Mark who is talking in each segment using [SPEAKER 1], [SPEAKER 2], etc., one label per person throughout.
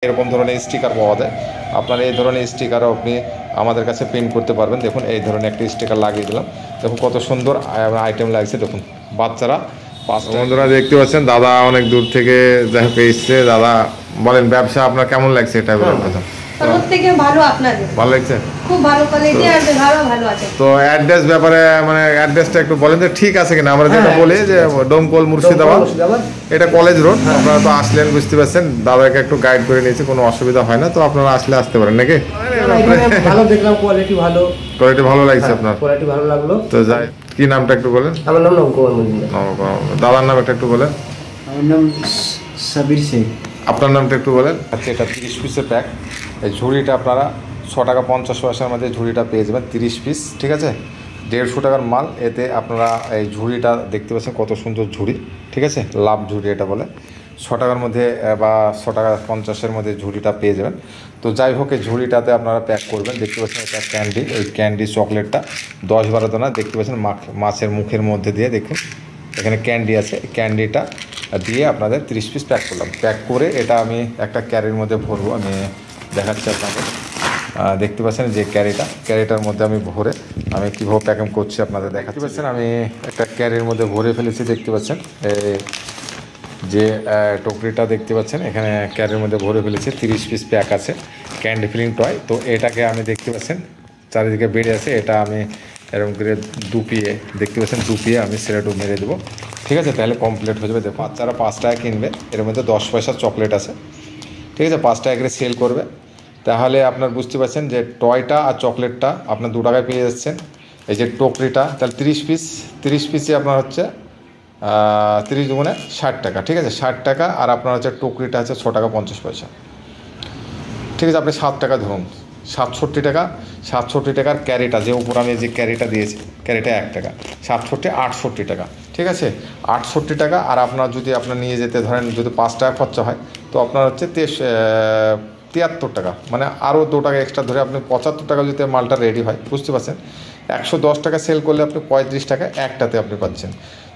[SPEAKER 1] এরকম ধরনের স্টিকার পাওয়া যায়। আপনারা এই ধরনের স্টিকারও আপনি আমাদের কাছে প্রিন্ট করতে পারবেন। দেখুন এই ধরনের একটা স্টিকার লাগিয়ে দিলাম। দেখুন কত সুন্দর আইটেম লাগছে। দেখুন বাচ্চারা বন্ধুরা দেখতে পাচ্ছেন দাদা অনেক দূর থেকে যাই হোক এসছে। দাদা বলেন ব্যবসা আপনার কেমন লাগছে এটা বলেন কথা।
[SPEAKER 2] প্রত্যেকে ভালো আপনাদের
[SPEAKER 1] ভালো লাগছে,
[SPEAKER 2] খুব ভালো কোয়ালিটি আর ভালো আছে।
[SPEAKER 1] তো অ্যাড্রেস ব্যাপারে মানে অ্যাড্রেসটা একটু বলেন যে ঠিক আছে কিনা। আমরা যেটা বলি যে ডোমকল মুর্শিদাবাদ, এটা কলেজ রোড। আপনারা তো আসলেন বুঝতে পারছেন, দাদাকে একটু গাইড করে নিয়েছি, কোনো অসুবিধা হয় না। তো আপনারা আসতে পারেন নাকি।
[SPEAKER 3] ভালো দেখলাম, কোয়ালিটি ভালো,
[SPEAKER 1] কোয়ালিটি ভালো লাগছে আপনার,
[SPEAKER 3] কোয়ালিটি ভালো লাগলো।
[SPEAKER 1] তো যাই কি নামটা একটু বলেন।
[SPEAKER 3] আমার নাম নবকুমার মজুমদার।
[SPEAKER 1] দাদার নাম একটা একটু বলেন।
[SPEAKER 3] আমার নাম সাবির শেখ।
[SPEAKER 1] আপনার নামটা একটু বলেন। আচ্ছা এটা 30 পিসের প্যাক। এই ঝুড়িটা আপনারা 6 টাকা 50 পয়সার মধ্যে ঝুড়িটা পেয়ে যাবেন 30 পিস, ঠিক আছে। 150 টাকার মাল। এতে আপনারা এই ঝুড়িটা দেখতে পাচ্ছেন কত সুন্দর ঝুড়ি, ঠিক আছে। লাভ ঝুড়ি এটা বলে। 6 টাকার মধ্যে বা 6 টাকা 50-এর মধ্যে ঝুড়িটা পেয়ে যাবেন। তো যাই হোক এই ঝুড়িটাতে আপনারা প্যাক করবেন। দেখতে পাচ্ছেন এটা ক্যান্ডি, ওই ক্যান্ডি চকলেটটা 10-12 দানা দেখতে পাচ্ছেন মাছের মুখের মধ্যে দিয়ে। দেখুন এখানে ক্যান্ডি আছে, ক্যান্ডিটা দিয়ে আপনাদের 30 পিস প্যাক করলাম। প্যাক করে এটা আমি একটা ক্যারির মধ্যে ভরবো। আমি দেখাচ্ছি আপনাদের। দেখতে পাচ্ছেন যে ক্যারিটার মধ্যে আমি ভরে আমি কীভাবে প্যাকিং করছি আপনাদের দেখাতে পাচ্ছেন। আমি একটা ক্যারির মধ্যে ভরে ফেলেছি। দেখতে পাচ্ছেন যে টুকরিটা দেখতে পাচ্ছেন এখানে ক্যারির মধ্যে ভরে ফেলেছি। 30 পিস প্যাক আছে ক্যান্ডি ফিলিং টয়। তো এটাকে আমি দেখতে পাচ্ছেন চারিদিকে বেড়ে আছে, এটা আমি এরকম করে দুপিয়ে দেখতে পাচ্ছেন দুপিয়ে আমি সেরাটু মেরে দেবো, ঠিক আছে। তাহলে কমপ্লিট হয়ে যাবে। দেখো বাচ্চারা 5 টাকা কিনবে, এর মধ্যে 10 পয়সার চকলেট আছে, ঠিক আছে। 5 টাকা করে সেল করবে। তাহলে আপনার বুঝতে পারছেন যে টয়টা আর চকলেটটা আপনার 2 টাকায় পেয়ে যাচ্ছেন। এই যে টকরিটা তাহলে 30 পিসে আপনার হচ্ছে 30 দুগুণে 60 টাকা, ঠিক আছে। 60 টাকা। আর আপনার হচ্ছে টকরিটা হচ্ছে 6 টাকা 50 পয়সা, ঠিক আছে। আপনি 7 টাকা ধরুন, 67 টাকা। 67 টাকার ক্যারিটা যে উপর আমি যে ক্যারিটা দিয়েছি, ক্যারিটা 1 টাকা, 68 টাকা, ঠিক আছে। 68 টাকা। আর আপনার যদি আপনার নিয়ে যেতে ধরেন যদি 5 টাকা খরচা হয়, তো আপনার হচ্ছে 73 টাকা, মানে আরও 2 টাকা এক্সট্রা ধরে আপনি 75 টাকা যদি মালটা রেডি হয়, বুঝতে পারছেন। 110 টাকা সেল করলে আপনি 35 টাকা একটাতে আপনি পাচ্ছেন।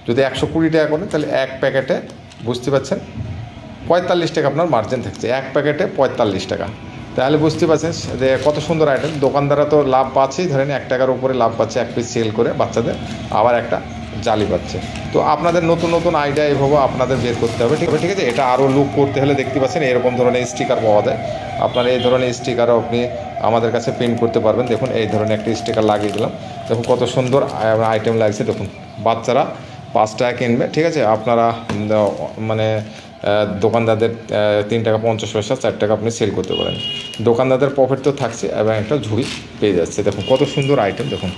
[SPEAKER 1] যদি 120 টাকা করেন তাহলে এক প্যাকেটে বুঝতে পারছেন 45 টাকা আপনার মার্জিন থাকছে, এক প্যাকেটে 45 টাকা। তাহলে বুঝতে পারছেন যে কত সুন্দর আইটেম। দোকানদাররা তো লাভ পাচ্ছেই, ধরেন 1 টাকার উপরে লাভ পাচ্ছে এক পিস সেল করে বাচ্চাদের, আবার একটা জালি পাচ্ছে। তো আপনাদের নতুন নতুন আইডিয়া এভাবে আপনাদের বের করতে হবে, ঠিক আছে। এটা আরও লুক করতে হলে দেখতে পাচ্ছেন এরকম ধরনের স্টিকার পাওয়া যায়। আপনারা এই ধরনের স্টিকারও আপনি আমাদের কাছে প্রিন্ট করতে পারবেন। দেখুন এই ধরনের একটা স্টিকার লাগিয়ে দিলাম। দেখুন কত সুন্দর আইটেম লাগছে। দেখুন বাচ্চারা 5 টাকা কিনবে, ঠিক আছে। আপনারা মানে দোকানদারদের 3 টাকা 50 পয়সা 4 টাকা আপনি সেল করতে পারেন। দোকানদারদের প্রফিট তো থাকছে এবং একটা ঝুড়ি পেয়ে যাচ্ছে। দেখুন কত সুন্দর আইটেম। দেখুন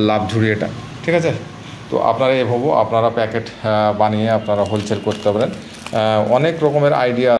[SPEAKER 1] লাভ ঝুড়ি এটা, ঠিক আছে। তো আপনারা এভাবেও আপনারা প্যাকেট বানিয়ে আপনারা হোলসেল করতে পারেন। অনেক রকমের আইডিয়া